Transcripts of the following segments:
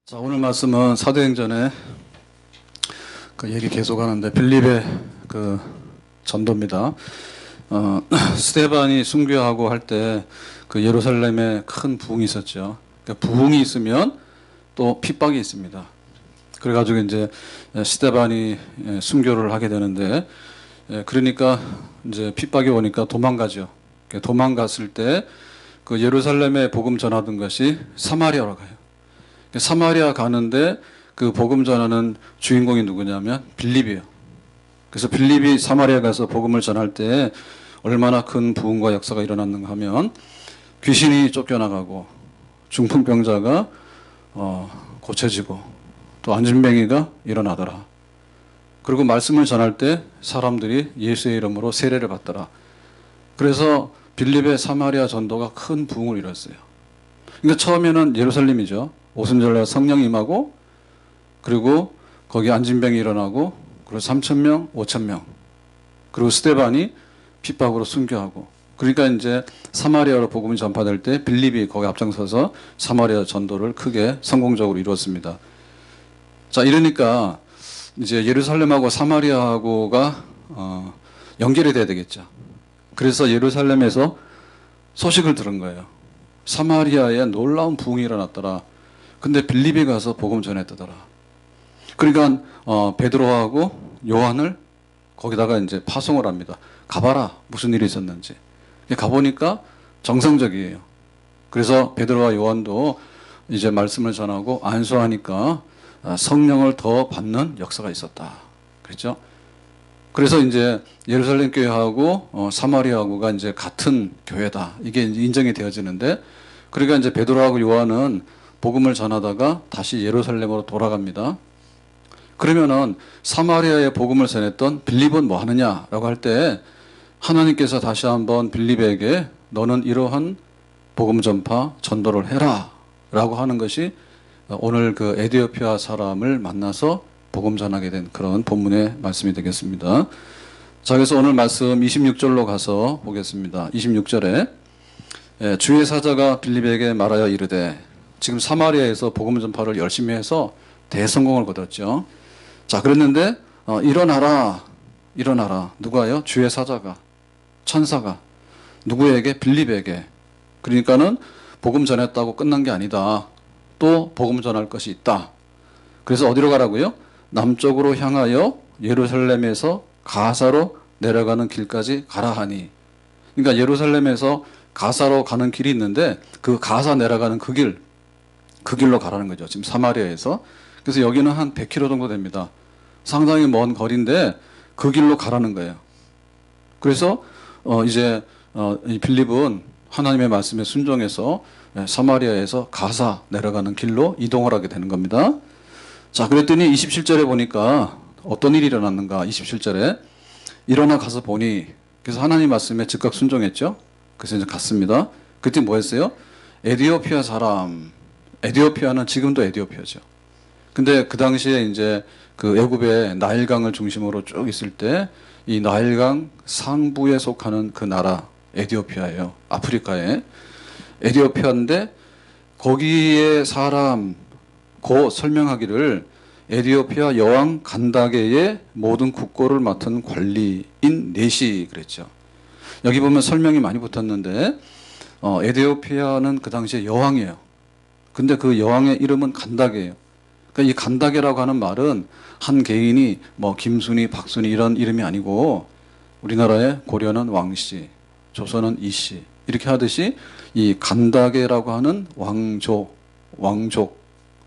자, 오늘 말씀은 사도행전의 그 얘기 계속하는데 빌립의 그 전도입니다. 스데반이 순교하고 할 때 그 예루살렘에 큰 부흥이 있었죠. 그러니까 부흥이 있으면 또 핍박이 있습니다. 그래가지고 이제 스데반이 순교를 하게 되는데, 그러니까 이제 핍박이 오니까 도망가죠. 도망갔을 때 그 예루살렘에 복음 전하던 것이 사마리아로 가요. 사마리아 가는데 그 복음 전하는 주인공이 누구냐면 빌립이에요. 그래서 빌립이 사마리아 가서 복음을 전할 때 얼마나 큰 부흥과 역사가 일어났는가 하면 귀신이 쫓겨나가고 중풍병자가 고쳐지고 또 안진뱅이가 일어나더라. 그리고 말씀을 전할 때 사람들이 예수의 이름으로 세례를 받더라. 그래서 빌립의 사마리아 전도가 큰 부흥을 이뤘어요. 그러니까 처음에는 예루살렘이죠. 오순절날 성령 임하고, 그리고 거기 안진병이 일어나고, 그리고 3,000명, 5,000명, 그리고 스데반이 핍박으로 순교하고, 그러니까 이제 사마리아로 복음이 전파될 때 빌립이 거기 앞장서서 사마리아 전도를 크게 성공적으로 이루었습니다. 자, 이러니까 이제 예루살렘하고 사마리아하고가 연결이 돼야 되겠죠. 그래서 예루살렘에서 소식을 들은 거예요. 사마리아에 놀라운 부흥이 일어났더라. 근데 빌립이 가서 복음 전했더라. 그러니까 베드로하고 요한을 거기다가 이제 파송을 합니다. 가봐라, 무슨 일이 있었는지. 가보니까 정상적이에요. 그래서 베드로와 요한도 이제 말씀을 전하고 안수하니까 성령을 더 받는 역사가 있었다. 그렇죠? 그래서 이제 예루살렘 교회하고 사마리아하고가 이제 같은 교회다. 이게 인정이 되어지는데, 그러니까 이제 베드로하고 요한은 복음을 전하다가 다시 예루살렘으로 돌아갑니다. 그러면은 사마리아에 복음을 전했던 빌립은 뭐 하느냐라고 할 때 하나님께서 다시 한번 빌립에게 너는 이러한 복음 전파 전도를 해라 라고 하는 것이 오늘 그 에디오피아 사람을 만나서 복음 전하게 된 그런 본문의 말씀이 되겠습니다. 자, 그래서 오늘 말씀 26절로 가서 보겠습니다. 26절에 주의 사자가 빌립에게 말하여 이르되, 지금 사마리아에서 복음 전파를 열심히 해서 대성공을 거뒀죠. 자, 그랬는데 일어나라. 누가요? 주의 사자가, 천사가 누구에게? 빌립에게. 그러니까는 복음 전했다고 끝난 게 아니다. 또 복음 전할 것이 있다. 그래서 어디로 가라고요? 남쪽으로 향하여 예루살렘에서 가사로 내려가는 길까지 가라 하니. 그러니까 예루살렘에서 가사로 가는 길이 있는데 그 가사 내려가는 그 길로 가라는 거죠. 지금 사마리아에서. 그래서 여기는 한 100km 정도 됩니다. 상당히 먼 거리인데 그 길로 가라는 거예요. 그래서 이제 이 빌립은 하나님의 말씀에 순종해서 사마리아에서 가사 내려가는 길로 이동을 하게 되는 겁니다. 자, 그랬더니 27절에 보니까 어떤 일이 일어났는가? 27절에 일어나 가서 보니, 그래서 하나님 말씀에 즉각 순종했죠. 그래서 이제 갔습니다. 그때 뭐 했어요? 에디오피아 사람. 에디오피아는 지금도 에디오피아죠. 근데 그 당시에 이제 그 애굽의 나일강을 중심으로 쭉 있을 때 이 나일강 상부에 속하는 그 나라 에디오피아예요. 아프리카에. 에디오피아인데 거기에 사람 고 설명하기를 에디오피아 여왕 간다게의 모든 국고를 맡은 관리인 넷이 그랬죠. 여기 보면 설명이 많이 붙었는데 에디오피아는 그 당시에 여왕이에요. 근데 그 여왕의 이름은 간다게예요. 그러니까 이 간다게라고 하는 말은 한 개인이 뭐 김순이, 박순이 이런 이름이 아니고 우리나라의 고려는 왕씨, 조선은 이씨 이렇게 하듯이 이 간다게라고 하는 왕족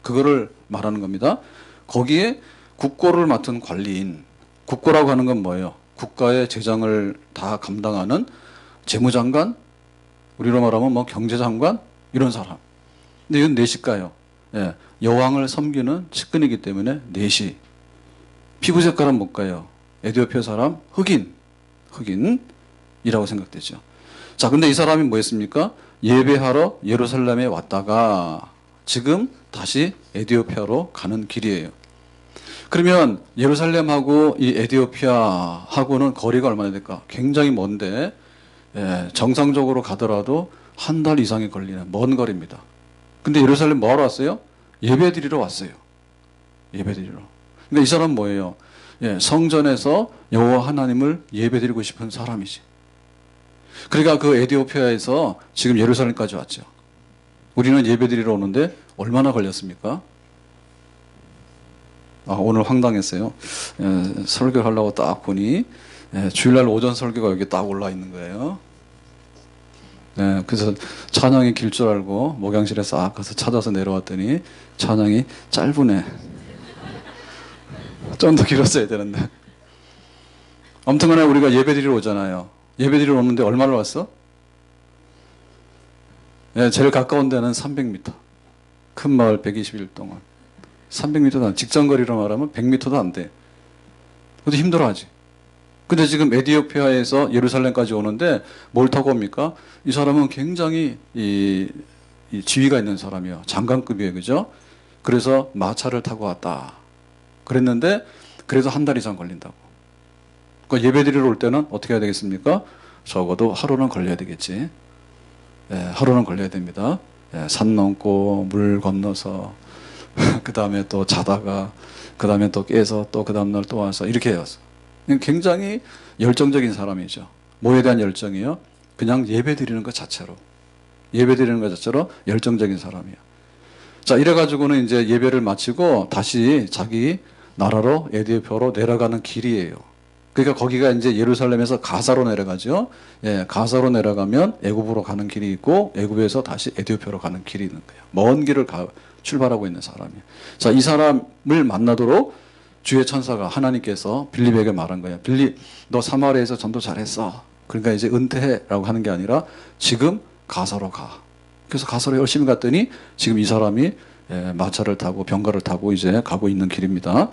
그거를 말하는 겁니다. 거기에 국고를 맡은 관리인. 국고라고 하는 건 뭐예요? 국가의 재정을 다 감당하는 재무장관, 우리로 말하면 뭐 경제장관 이런 사람. 근데 이건 넷일까요? 예, 여왕을 섬기는 측근이기 때문에 넷이. 피부 색깔은 뭘까요? 에디오피아 사람 흑인이라고 생각되죠. 자, 근데 이 사람이 뭐 했습니까? 예배하러 예루살렘에 왔다가 지금 다시 에디오피아로 가는 길이에요. 그러면 예루살렘하고 이 에디오피아하고는 거리가 얼마나 될까? 굉장히 먼데 정상적으로 가더라도 한 달 이상이 걸리는 먼 거리입니다. 근데 예루살렘 뭐하러 왔어요? 예배드리러 왔어요. 예배드리러. 그러니까 이 사람 뭐예요? 예, 성전에서 여호와 하나님을 예배드리고 싶은 사람이지. 그러니까 그 에디오피아에서 지금 예루살렘까지 왔죠. 우리는 예배드리러 오는데 얼마나 걸렸습니까? 오늘 황당했어요. 예, 설교를 하려고 딱 보니 주일날 오전 설교가 여기 딱 올라 있는 거예요. 네, 그래서 찬양이 길 줄 알고 목양실에 싹 가서 찾아서 내려왔더니 찬양이 짧으네. 좀 더 길었어야 되는데. 아무튼 간에 우리가 예배드리러 오잖아요. 예배드리러 오는데 얼마를 왔어? 네, 제일 가까운 데는 300m. 큰 마을 121 동안. 300m도 안 돼. 직전거리로 말하면 100m도 안 돼. 그것도 힘들어하지. 근데 지금 에디오피아에서 예루살렘까지 오는데 뭘 타고 옵니까? 이 사람은 굉장히 이 지위가 있는 사람이에요. 장관급이에요. 그죠? 그래서 마차를 타고 왔다. 그랬는데 그래서 한 달 이상 걸린다고. 그러니까 예배드리러 올 때는 어떻게 해야 되겠습니까? 적어도 하루는 걸려야 되겠지. 예, 하루는 걸려야 됩니다. 예, 산 넘고 물 건너서 그 다음에 또 자다가 그 다음에 또 깨서 또 그 다음날 또 와서 이렇게 해요. 굉장히 열정적인 사람이죠. 뭐에 대한 열정이요? 그냥 예배 드리는 것 자체로. 예배 드리는 것 자체로 열정적인 사람이에요. 자, 이래가지고는 이제 예배를 마치고 다시 자기 나라로 에디오피아로 내려가는 길이에요. 그러니까 거기가 이제 예루살렘에서 가사로 내려가죠. 예, 가사로 내려가면 애굽으로 가는 길이 있고 애굽에서 다시 에디오피아로 가는 길이 있는 거예요. 먼 길을 출발하고 있는 사람이에요. 자, 이 사람을 만나도록 주의 천사가 하나님께서 빌립에게 말한 거예요. 빌립, 너 사마리아에서 전도 잘했어. 그러니까 이제 은퇴해라고 하는 게 아니라 지금 가사로 가. 그래서 가사로 열심히 갔더니 지금 이 사람이 마차를 타고 병거를 타고 이제 가고 있는 길입니다.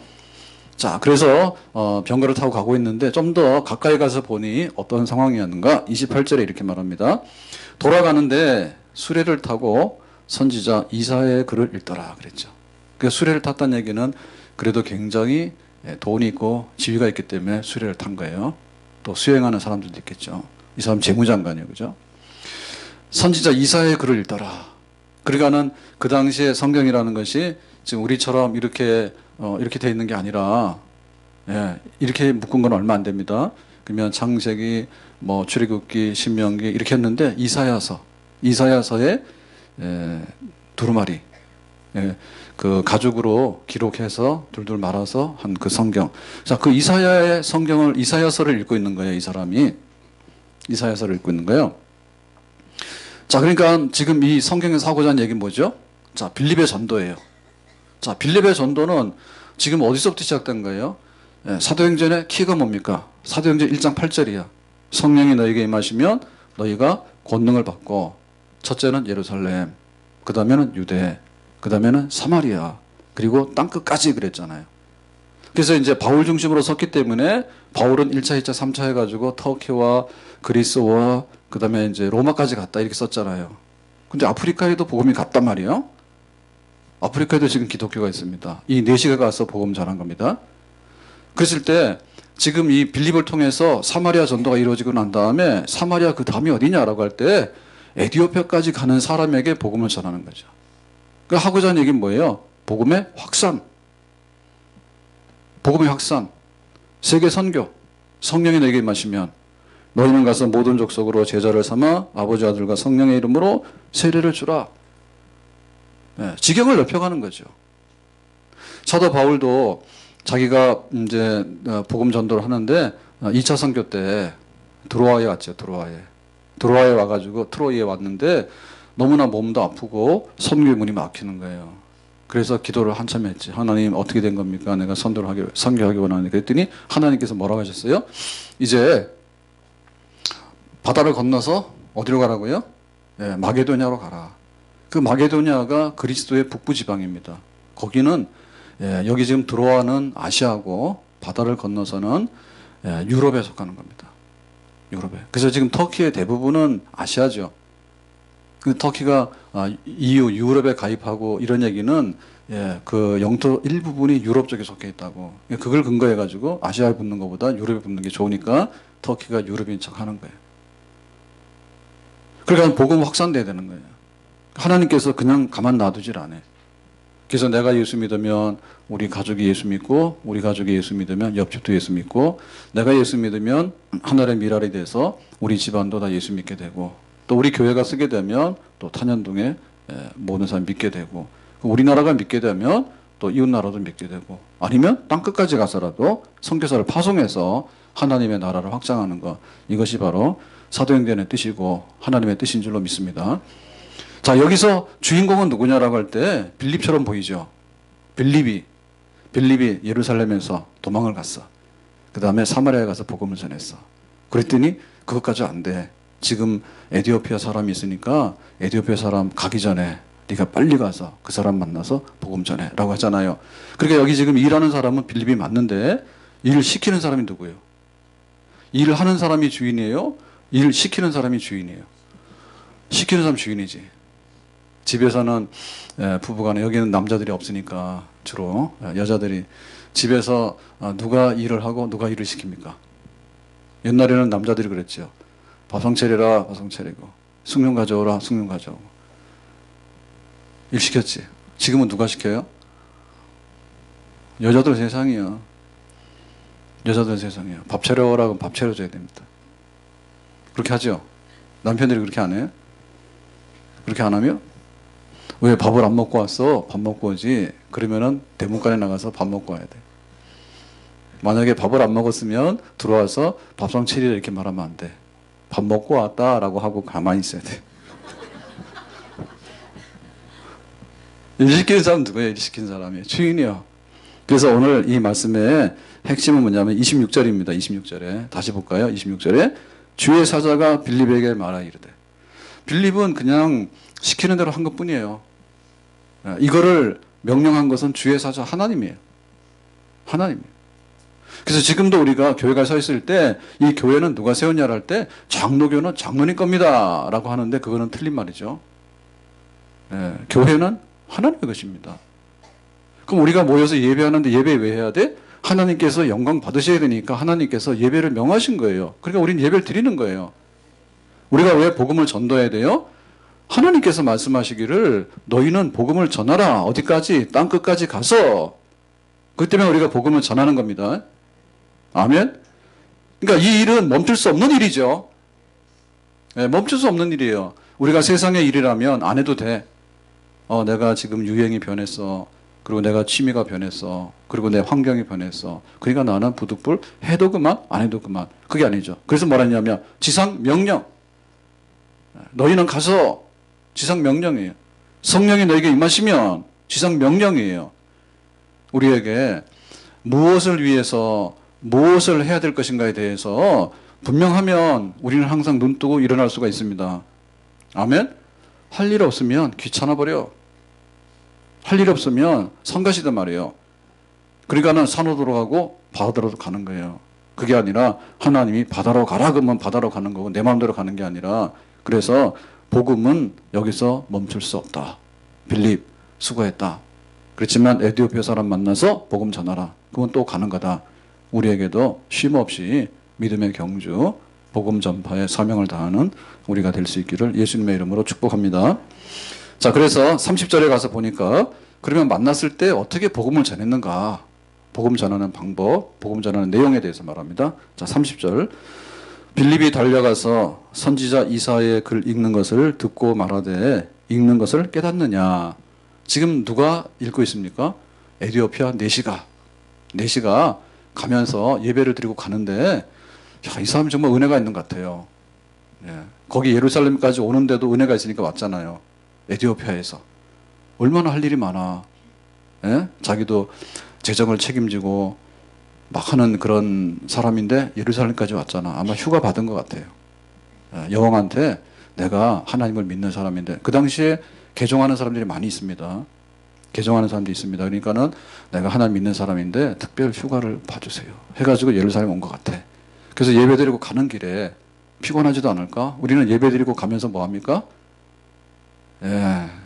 자, 그래서 병거를 타고 가고 있는데 좀 더 가까이 가서 보니 어떤 상황이었는가? 28절에 이렇게 말합니다. 돌아가는데 수레를 타고 선지자 이사야의 글을 읽더라 그랬죠. 그 수레를 탔다는 얘기는 그래도 굉장히 돈이 있고 지위가 있기 때문에 수레를 탄 거예요. 또 수행하는 사람들도 있겠죠. 이 사람 재무장관이에요. 그죠? 선지자 이사야의 글을 읽더라. 그러니까는 그 당시에 성경이라는 것이 지금 우리처럼 이렇게 돼 있는 게 아니라 이렇게 묶은 건 얼마 안 됩니다. 그러면 창세기, 출애굽기, 신명기 이렇게 했는데 이사야서에 두루마리 그 가죽으로 기록해서 둘둘 말아서 한 그 성경. 자, 그 이사야의 성경을 이사야서를 읽고 있는 거예요. 이 사람이 이사야서를 읽고 있는 거예요. 자, 그러니까 지금 이 성경에서 하고자 하는 얘기는 뭐죠? 자, 빌립의 전도예요. 자, 빌립의 전도는 지금 어디서부터 시작된 거예요? 사도행전의 키가 뭡니까? 사도행전 1장 8절이야. 성령이 너에게 임하시면 너희가 권능을 받고 첫째는 예루살렘, 그 다음에는 유대, 그 다음에는 사마리아, 그리고 땅끝까지 그랬잖아요. 그래서 이제 바울 중심으로 섰기 때문에 바울은 1차, 2차, 3차 해가지고 터키와 그리스와 그 다음에 이제 로마까지 갔다 이렇게 썼잖아요. 근데 아프리카에도 복음이 갔단 말이에요. 아프리카에도 지금 기독교가 있습니다. 이 네시가 가서 복음 전한 겁니다. 그랬을 때 지금 이 빌립을 통해서 사마리아 전도가 이루어지고 난 다음에 사마리아 그 다음이 어디냐라고 할 때 에디오피아까지 가는 사람에게 복음을 전하는 거죠. 그 하고자 하는 얘기는 뭐예요? 복음의 확산. 복음의 확산. 세계 선교. 성령이 너에게 임하시면 너희는 가서 모든 족속으로 제자를 삼아 아버지 아들과 성령의 이름으로 세례를 주라. 지경을 넓혀가는 거죠. 사도 바울도 자기가 이제 복음 전도를 하는데 2차 선교 때 드로아에 왔죠. 드로아에 와가지고 트로이에 왔는데 너무나 몸도 아프고 선교의 문이 막히는 거예요. 그래서 기도를 한참 했지. 하나님 어떻게 된 겁니까? 내가 선교하기 원하는데. 그랬더니 하나님께서 뭐라고 하셨어요? 이제 바다를 건너서 어디로 가라고요? 마게도냐로 가라. 그 마게도냐가 그리스도의 북부 지방입니다. 거기는 여기 지금 들어와는 아시아고 바다를 건너서는 유럽에 속하는 겁니다. 유럽에. 그래서 지금 터키의 대부분은 아시아죠. 그 터키가 EU 유럽에 가입하고 이런 얘기는 그 영토 일부분이 유럽 쪽에 속해 있다고. 그걸 근거해 가지고 아시아에 붙는 것보다 유럽에 붙는 게 좋으니까 터키가 유럽인 척 하는 거예요. 그러니까 복음 확산돼야 되는 거예요. 하나님께서 그냥 가만 놔두질 않아요. 그래서 내가 예수 믿으면 우리 가족이 예수 믿고, 우리 가족이 예수 믿으면 옆집도 예수 믿고, 내가 예수 믿으면 하늘의 미랄이 돼서 우리 집안도 다 예수 믿게 되고, 또 우리 교회가 쓰게 되면 또 탄현동에 모든 사람 믿게 되고, 우리나라가 믿게 되면 또 이웃나라도 믿게 되고, 아니면 땅끝까지 가서라도 선교사를 파송해서 하나님의 나라를 확장하는 것, 이것이 바로 사도행전의 뜻이고 하나님의 뜻인 줄로 믿습니다. 자, 여기서 주인공은 누구냐라고 할 때 빌립처럼 보이죠. 빌립이 예루살렘에서 도망을 갔어. 그 다음에 사마리아에 가서 복음을 전했어. 그랬더니 그것까지 안 돼. 지금 에티오피아 사람이 있으니까 에티오피아 사람 가기 전에 네가 빨리 가서 그 사람 만나서 복음 전해 라고 하잖아요. 그러니까 여기 지금 일하는 사람은 빌립이 맞는데 일을 시키는 사람이 누구예요? 일을 하는 사람이 주인이에요? 일을 시키는 사람이 주인이에요? 시키는 사람 주인이지. 집에서는 부부간에, 여기는 남자들이 없으니까 주로 여자들이 집에서 누가 일을 하고 누가 일을 시킵니까? 옛날에는 남자들이 그랬죠. 밥상 차리라 밥상 차리고, 숭늉 가져오라 숭늉 가져오고. 일 시켰지. 지금은 누가 시켜요? 여자들 세상이요. 여자들 세상이요. 밥 차려오라 그러면 밥 차려줘야 됩니다. 그렇게 하죠. 남편들이 그렇게 안 해요? 그렇게 안 하면? 왜 밥을 안 먹고 왔어? 밥 먹고 오지. 그러면은 대문간에 나가서 밥 먹고 와야 돼. 만약에 밥을 안 먹었으면 들어와서 밥상 차리라 이렇게 말하면 안 돼. 밥 먹고 왔다라고 하고 가만히 있어야 돼. 일 시키는 사람 누구예요? 일 시키는 사람이 주인이요. 그래서 오늘 이 말씀의 핵심은 뭐냐면 26절입니다. 26절에 다시 볼까요? 26절에 주의 사자가 빌립에게 말하 이르되. 빌립은 그냥 시키는 대로 한 것뿐이에요. 이거를 명령한 것은 주의 사자 하나님이에요. 하나님이에요. 그래서 지금도 우리가 교회가 서 있을 때 이 교회는 누가 세웠냐를 할 때 장로교는 장로님 겁니다 라고 하는데 그거는 틀린 말이죠. 교회는 하나님의 것입니다. 그럼 우리가 모여서 예배하는데 예배 왜 해야 돼? 하나님께서 영광 받으셔야 되니까 하나님께서 예배를 명하신 거예요. 그러니까 우리는 예배를 드리는 거예요. 우리가 왜 복음을 전도해야 돼요? 하나님께서 말씀하시기를 너희는 복음을 전하라. 어디까지? 땅끝까지 가서. 그렇기 때문에 우리가 복음을 전하는 겁니다. 아멘? 그러니까 이 일은 멈출 수 없는 일이죠. 멈출 수 없는 일이에요. 우리가 세상의 일이라면 안 해도 돼. 내가 지금 유행이 변했어. 그리고 내가 취미가 변했어. 그리고 내 환경이 변했어. 그러니까 나는 부득불 해도 그만, 안 해도 그만. 그게 아니죠. 그래서 뭐라 했냐면 지상 명령. 너희는 가서 지상 명령이에요. 성령이 너에게 임하시면 지상 명령이에요. 우리에게 무엇을 위해서 무엇을 해야 될 것인가에 대해서 분명하면 우리는 항상 눈 뜨고 일어날 수가 있습니다. 아멘? 할 일 없으면 귀찮아 버려. 할 일 없으면 성가시단 말이에요. 그러니까는 산으로 가고 바다로 가는 거예요. 그게 아니라 하나님이 바다로 가라 그러면 바다로 가는 거고 내 마음대로 가는 게 아니라, 그래서 복음은 여기서 멈출 수 없다. 빌립 수고했다. 그렇지만 에티오피아 사람 만나서 복음 전하라. 그건 또 가는 거다. 우리에게도 쉼 없이 믿음의 경주, 복음 전파의 사명을 다하는 우리가 될 수 있기를 예수님의 이름으로 축복합니다. 자, 그래서 30절에 가서 보니까 그러면 만났을 때 어떻게 복음을 전했는가? 복음 전하는 방법, 복음 전하는 내용에 대해서 말합니다. 자, 30절. 빌립이 달려가서 선지자 이사야의 글 읽는 것을 듣고 말하되 읽는 것을 깨닫느냐? 지금 누가 읽고 있습니까? 에티오피아 내시가 가면서 예배를 드리고 가는데, 야, 이 사람이 정말 은혜가 있는 것 같아요. 거기 예루살렘까지 오는데도 은혜가 있으니까 왔잖아요. 에티오피아에서. 얼마나 할 일이 많아. 자기도 재정을 책임지고 막 하는 그런 사람인데 예루살렘까지 왔잖아. 아마 휴가 받은 것 같아요. 여왕한테 내가 하나님을 믿는 사람인데, 그 당시에 개종하는 사람들이 많이 있습니다. 개종하는 사람들이 있습니다. 그러니까는 내가 하나님 믿는 사람인데 특별 휴가를 봐주세요. 해가지고 예루살렘 온 것 같아. 그래서 예배 드리고 가는 길에 피곤하지도 않을까? 우리는 예배 드리고 가면서 뭐 합니까?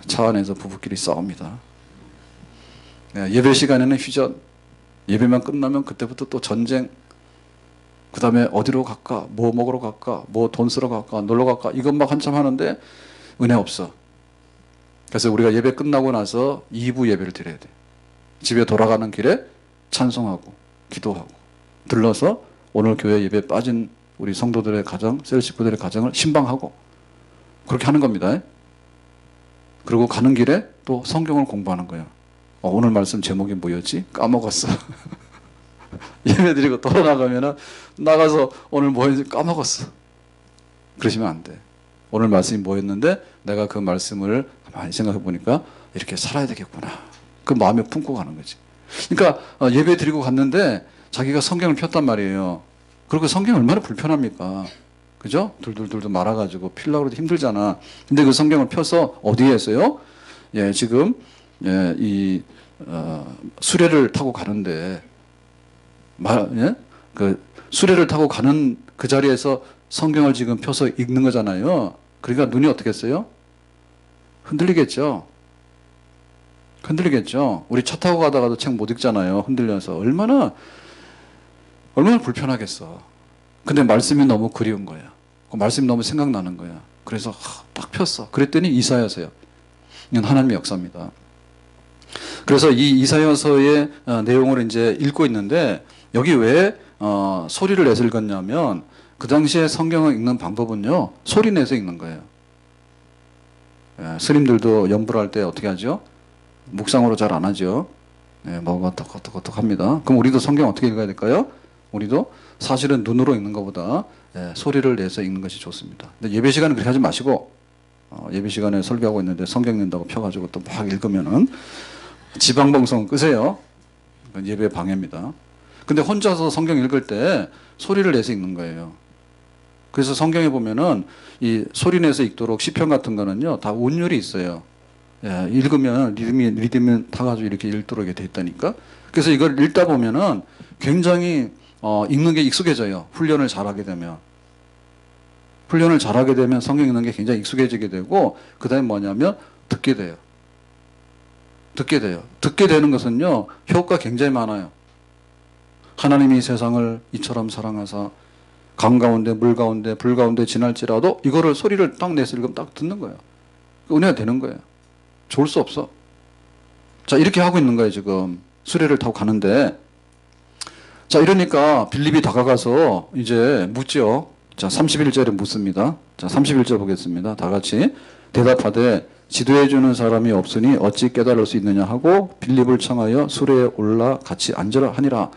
차 안에서 부부끼리 싸웁니다. 예배 시간에는 휴전, 예배만 끝나면 그때부터 또 전쟁, 그 다음에 어디로 갈까? 뭐 먹으러 갈까? 뭐 돈 쓰러 갈까? 놀러 갈까? 이것 막 한참 하는데 은혜 없어. 그래서 우리가 예배 끝나고 나서 2부 예배를 드려야 돼. 집에 돌아가는 길에 찬송하고 기도하고 들러서 오늘 교회 예배 빠진 우리 성도들의 가정, 셀 식구들의 가정을 신방하고 그렇게 하는 겁니다. 그리고 가는 길에 또 성경을 공부하는 거예요. 오늘 말씀 제목이 뭐였지? 까먹었어. 예배 드리고 돌아나가면은 나가서 오늘 뭐 했는지 까먹었어. 그러시면 안 돼. 오늘 말씀이 뭐였는데 내가 그 말씀을 가만히 생각해 보니까 이렇게 살아야 되겠구나. 그 마음에 품고 가는 거지. 그러니까 예배 드리고 갔는데 자기가 성경을 폈단 말이에요. 그리고 성경이 얼마나 불편합니까? 그죠? 둘둘둘 말아가지고 필라고 해도 힘들잖아. 근데 그 성경을 펴서 어디에 했어요? 예, 지금 수레를 타고 가는데 그 수레를 타고 가는 그 자리에서 성경을 지금 펴서 읽는 거잖아요. 그러니까 눈이 어떻게 했어요? 흔들리겠죠. 흔들리겠죠. 우리 차 타고 가다가도 책 못 읽잖아요. 흔들려서 얼마나 불편하겠어. 근데 말씀이 너무 그리운 거야. 그 말씀이 너무 생각나는 거야. 그래서 딱 폈어. 그랬더니 이사야서요. 이건 하나님의 역사입니다. 그래서 이 이사야서의 내용을 이제 읽고 있는데 여기 왜 소리를 내서 읽었냐면 그 당시에 성경을 읽는 방법은요. 소리 내서 읽는 거예요. 스님들도 연불 할 때 어떻게 하죠? 묵상으로 잘 안 하죠. 뭐가 떡떡떡떡 합니다. 그럼 우리도 성경 어떻게 읽어야 될까요? 우리도 사실은 눈으로 읽는 것보다 소리를 내서 읽는 것이 좋습니다. 근데 예배 시간은 그렇게 하지 마시고 예배 시간에 설교하고 있는데 성경 읽는다고 펴가지고 또 막 읽으면은 지방방송 끄세요. 예배 방해입니다. 근데 혼자서 성경 읽을 때 소리를 내서 읽는 거예요. 그래서 성경에 보면은 이 소리 내서 읽도록 시편 같은 거는요 다 운율이 있어요. 읽으면 리듬이 타가지고 이렇게 읽도록 돼 있다니까. 그래서 이걸 읽다 보면은 굉장히 읽는 게 익숙해져요. 훈련을 잘하게 되면 성경 읽는 게 굉장히 익숙해지게 되고 그 다음에 뭐냐면 듣게 돼요. 듣게 되는 것은요 효과 굉장히 많아요. 하나님이 세상을 이처럼 사랑하사 강 가운데 물 가운데 불 가운데 지날지라도 이거를 소리를 딱 내서 읽으면 딱 듣는 거예요. 은혜가 되는 거예요. 좋을 수 없어. 자, 이렇게 하고 있는 거예요, 지금. 수레를 타고 가는데. 자, 이러니까 빌립이 다가가서 이제 묻죠. 자, 31절에 묻습니다. 자, 31절 보겠습니다. 다 같이. 대답하되 지도해주는 사람이 없으니 어찌 깨달을 수 있느냐 하고 빌립을 청하여 수레에 올라 같이 앉으라 하니라.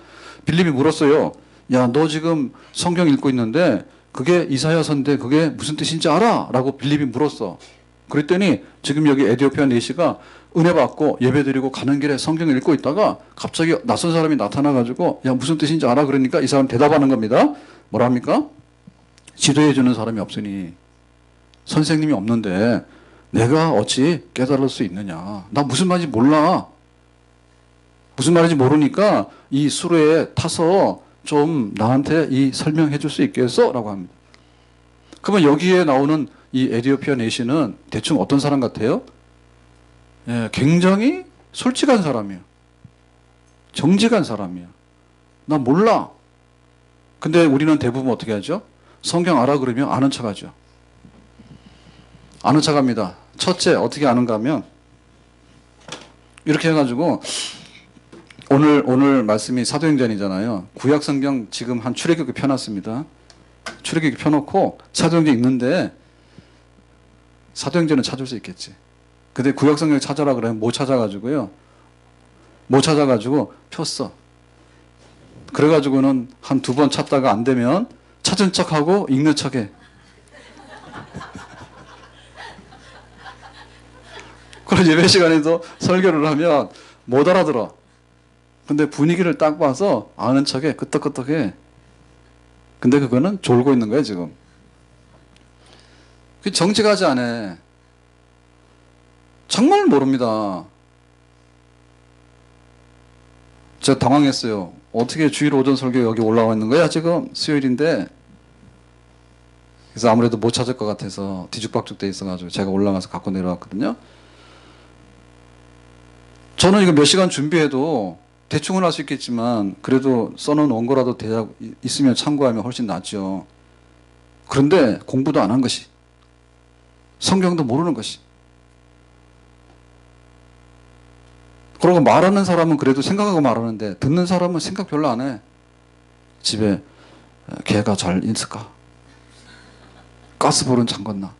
빌립이 물었어요. 야, 너 지금 성경 읽고 있는데 그게 이사야서인데 그게 무슨 뜻인지 알아? 라고 빌립이 물었어. 그랬더니 지금 여기 에디오피아 내시가 은혜 받고 예배 드리고 가는 길에 성경을 읽고 있다가 갑자기 낯선 사람이 나타나가지고 야, 무슨 뜻인지 알아? 그러니까 이 사람 대답하는 겁니다. 뭐라 합니까? 지도해주는 사람이 없으니 선생님이 없는데 내가 어찌 깨달을 수 있느냐. 나 무슨 말인지 몰라. 무슨 말인지 모르니까 이 수레에 타서 좀 나한테 이 설명해 줄 수 있겠어? 라고 합니다. 그러면 여기에 나오는 이 에디오피아 내시는 대충 어떤 사람 같아요? 굉장히 솔직한 사람이에요. 정직한 사람이에요. 나 몰라. 근데 우리는 대부분 어떻게 하죠? 성경 알아 그러면 아는 척 하죠. 아는 척 합니다. 첫째, 어떻게 아는가 하면 이렇게 해가지고 오늘 말씀이 사도행전이잖아요. 구약 성경 지금 한 출애굽기 펴놨습니다. 출애굽기 펴놓고 사도행전 읽는데 사도행전은 찾을 수 있겠지. 근데 구약 성경 찾아라 그러면 못 찾아가지고요. 못 찾아가지고 폈어. 그래가지고는 한 2번 찾다가 안 되면 찾은 척하고 읽는 척해. 그런 예배 시간에도 설교를 하면 못 알아들어. 근데 분위기를 딱 봐서 아는 척해. 끄떡끄떡해. 근데 그거는 졸고 있는 거예요, 지금. 정직하지 않아. 정말 모릅니다. 제가 당황했어요. 어떻게 주일 오전 설교 여기 올라와 있는 거야, 지금? 수요일인데. 그래서 아무래도 못 찾을 것 같아서 뒤죽박죽 돼 있어가지고 제가 올라가서 갖고 내려왔거든요. 저는 이거 몇 시간 준비해도 대충은 할 수 있겠지만 그래도 써놓은 원고라도 대략 있으면 참고하면 훨씬 낫죠. 그런데 공부도 안 한 것이, 성경도 모르는 것이, 그러고 말하는 사람은 그래도 생각하고 말하는데 듣는 사람은 생각 별로 안 해. 집에 개가 잘 있을까? 가스불은 잠궜나?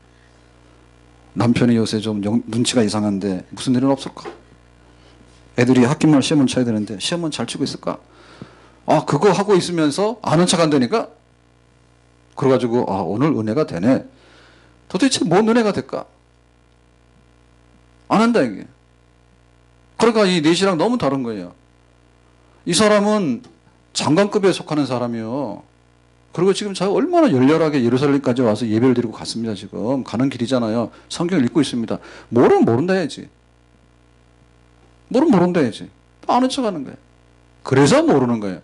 남편이 요새 좀 눈치가 이상한데 무슨 일은 없을까? 애들이 학기말 시험을 쳐야 되는데 시험은 잘 치고 있을까? 아, 그거 하고 있으면서 아는 척 한다니까? 그래가지고 아, 오늘 은혜가 되네. 도대체 뭔 은혜가 될까? 안 한다 이게. 그러니까 이 넷이랑 너무 다른 거예요. 이 사람은 장관급에 속하는 사람이요. 그리고 지금 제가 얼마나 열렬하게 예루살렘까지 와서 예배를 드리고 갔습니다. 지금 가는 길이잖아요. 성경을 읽고 있습니다. 모르면 모른다 해야지. 모르면 모른다 해야지. 아는 척 하는 거예요. 그래서 모르는 거예요.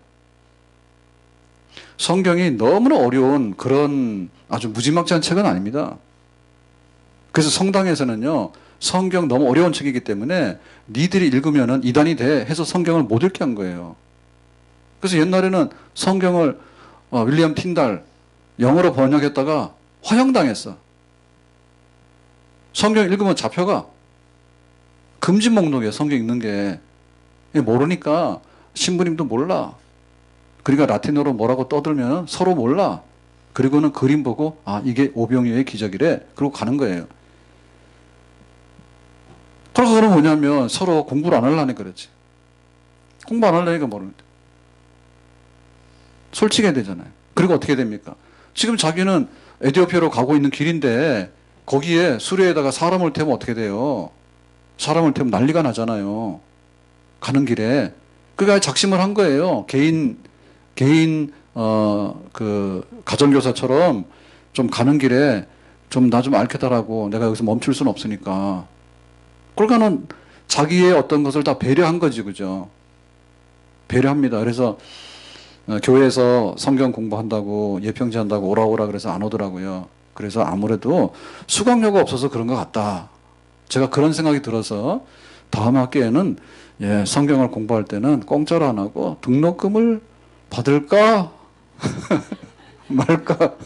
성경이 너무나 어려운 그런 아주 무지막지한 책은 아닙니다. 그래서 성당에서는요, 성경 너무 어려운 책이기 때문에 니들이 읽으면은 이단이 돼 해서 성경을 못 읽게 한 거예요. 그래서 옛날에는 성경을 윌리엄 틴달 영어로 번역했다가 화형당했어. 성경 읽으면 잡혀가. 금지 목록이에요. 성경 읽는 게. 모르니까 신부님도 몰라. 그러니까 라틴어로 뭐라고 떠들면 서로 몰라. 그리고는 그림 보고 아, 이게 오병이어의 기적이래. 그러고 가는 거예요. 그러고 그러면 뭐냐면 서로 공부를 안 하려니까 그렇지. 공부 안 하려니까 모르는데. 솔직해야 되잖아요. 그리고 어떻게 됩니까? 지금 자기는 에티오피아로 가고 있는 길인데 거기에 수레에다가 사람을 태우면 어떻게 돼요? 사람을 태우면 난리가 나잖아요. 가는 길에. 그러니까 작심을 한 거예요. 개인 가정교사처럼 좀 가는 길에 좀 나 좀 알게달라고 내가 여기서 멈출 수는 없으니까. 그러니까는 자기의 어떤 것을 다 배려한 거지, 그죠? 배려합니다. 그래서 교회에서 성경 공부한다고 예평지 한다고 오라 그래서 안 오더라고요. 그래서 아무래도 수강료가 없어서 그런 것 같다. 제가 그런 생각이 들어서 다음 학기에는 성경을 공부할 때는 공짜로 안 하고 등록금을 받을까 말까.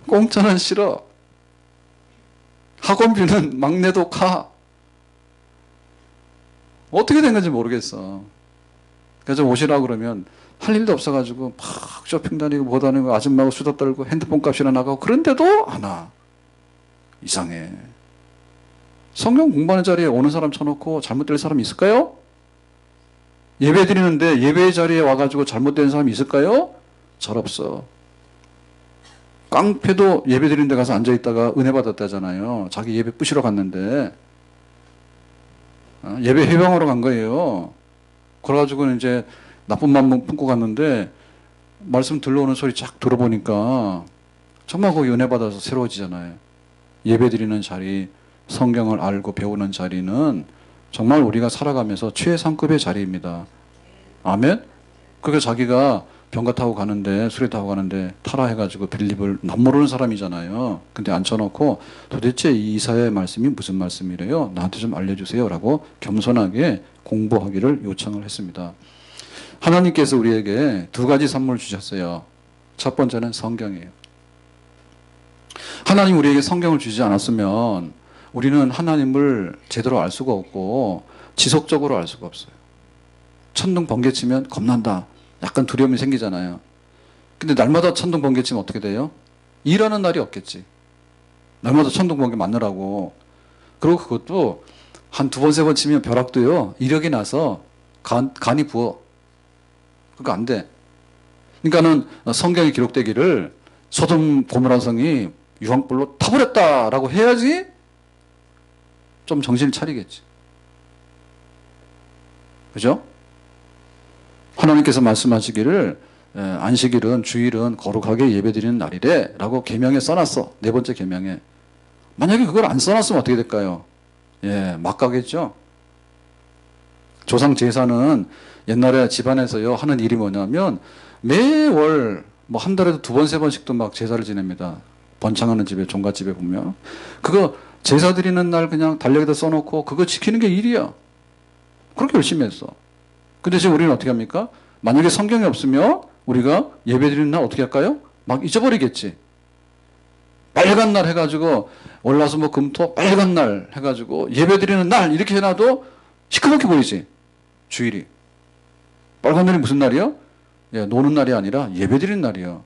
공짜는 싫어. 학원비는 막내도 가. 어떻게 된 건지 모르겠어. 그래서 오시라고 그러면 할 일도 없어가지고 막 쇼핑 다니고 뭐 다니고 아줌마하고 수다 떨고 핸드폰 값이나 나가고 그런데도 안 와. 이상해. 성경 공부하는 자리에 오는 사람 쳐놓고 잘못될 사람이 있을까요? 예배 드리는데 예배 자리에 와가지고 잘못된 사람이 있을까요? 잘 없어. 깡패도 예배 드리는 데 가서 앉아있다가 은혜 받았다잖아요. 자기 예배 부시러 갔는데 예배 해방하러 간 거예요. 그래가지고 이제 나쁜 마음 품고 갔는데 말씀 들러오는 소리 쫙 들어보니까 정말 거기 은혜 받아서 새로워지잖아요. 예배 드리는 자리, 성경을 알고 배우는 자리는 정말 우리가 살아가면서 최상급의 자리입니다. 아멘? 그게 자기가 병가 타고 가는데 수레 타고 가는데 타라 해가지고 빌립을 남 모르는 사람이잖아요. 근데 앉혀놓고 도대체 이 이사야의 말씀이 무슨 말씀이래요? 나한테 좀 알려주세요 라고 겸손하게 공부하기를 요청을 했습니다. 하나님께서 우리에게 두 가지 선물 주셨어요. 첫 번째는 성경이에요. 하나님 우리에게 성경을 주지 않았으면 우리는 하나님을 제대로 알 수가 없고 지속적으로 알 수가 없어요. 천둥 번개 치면 겁난다. 약간 두려움이 생기잖아요. 근데 날마다 천둥 번개 치면 어떻게 돼요? 일하는 날이 없겠지. 날마다 천둥 번개 맞느라고. 그리고 그것도 한 두 번, 세 번 치면 벼락도요, 이력이 나서 간이 부어. 그거 안 돼. 그러니까는 성경에 기록되기를 소돔 고모라 성이 유황불로 타버렸다라고 해야지 좀 정신을 차리겠지. 그죠? 하나님께서 말씀하시기를 안식일은 주일은 거룩하게 예배드리는 날이래 라고 계명에 써놨어. 네 번째 계명에. 만약에 그걸 안 써놨으면 어떻게 될까요? 막 가겠죠. 조상 제사는 옛날에 집안에서요 하는 일이 뭐냐면 매월 뭐 한 달에도 두 번, 세 번씩도 막 제사를 지냅니다. 번창하는 집에, 종갓집에 보면 그거 제사 드리는 날 그냥 달력에다 써놓고 그거 지키는 게 일이야. 그렇게 열심히 했어. 근데 지금 우리는 어떻게 합니까? 만약에 성경이 없으면 우리가 예배 드리는 날 어떻게 할까요? 막 잊어버리겠지. 빨간 날 해가지고 월화수목금토 빨간 날 해가지고 예배드리는 날 이렇게 해놔도 시커멓게 보이지. 주일이. 빨간 날이 무슨 날이요? 예, 노는 날이 아니라 예배드리는 날이요.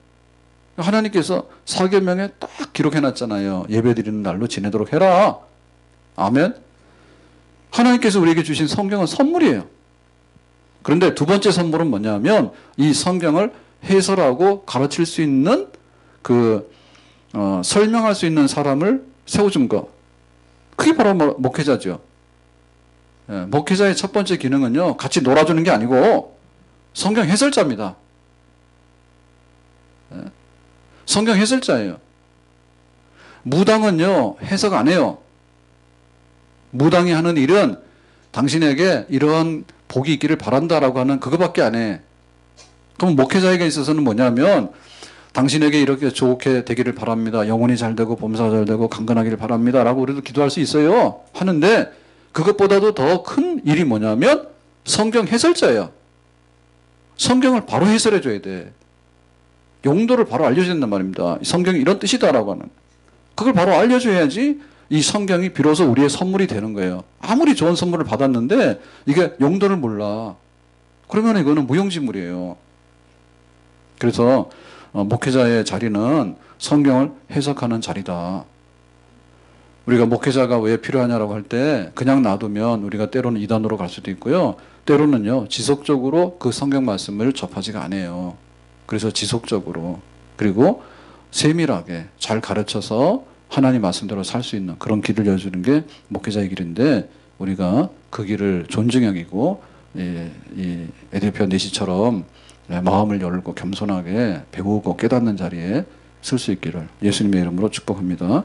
하나님께서 사계명에 딱 기록해놨잖아요. 예배드리는 날로 지내도록 해라. 아멘. 하나님께서 우리에게 주신 성경은 선물이에요. 그런데 두 번째 선물은 뭐냐면 이 성경을 해설하고 가르칠 수 있는 설명할 수 있는 사람을 세워준 거. 그게 바로 목회자죠. 예, 목회자의 첫 번째 기능은요, 같이 놀아주는 게 아니고 성경 해설자입니다. 예, 성경 해설자예요. 무당은요, 해석 안 해요. 무당이 하는 일은 당신에게 이러한 복이 있기를 바란다라고 하는 그거밖에 안 해. 그럼 목회자에게 있어서는 뭐냐면 당신에게 이렇게 좋게 되기를 바랍니다. 영혼이 잘 되고 범사가 잘 되고 강건하기를 바랍니다. 라고 우리도 기도할 수 있어요. 하는데 그것보다도 더 큰 일이 뭐냐면 성경 해설자예요. 성경을 바로 해설해 줘야 돼. 용도를 바로 알려줘야 된단 말입니다. 성경이 이런 뜻이다라고 하는. 그걸 바로 알려줘야지 이 성경이 비로소 우리의 선물이 되는 거예요. 아무리 좋은 선물을 받았는데 이게 용도를 몰라. 그러면 이거는 무용지물이에요. 그래서 목회자의 자리는 성경을 해석하는 자리다. 우리가 목회자가 왜 필요하냐라고 할 때 그냥 놔두면 우리가 때로는 이단으로 갈 수도 있고요. 때로는요, 지속적으로 그 성경 말씀을 접하지가 않아요. 그래서 지속적으로, 그리고 세밀하게 잘 가르쳐서 하나님 말씀대로 살 수 있는 그런 길을 열어주는 게 목회자의 길인데, 우리가 그 길을 존중 여기고 이 에디오피아 내시처럼 마음을 열고 겸손하게 배우고 깨닫는 자리에 쓸 수 있기를 예수님의 이름으로 축복합니다.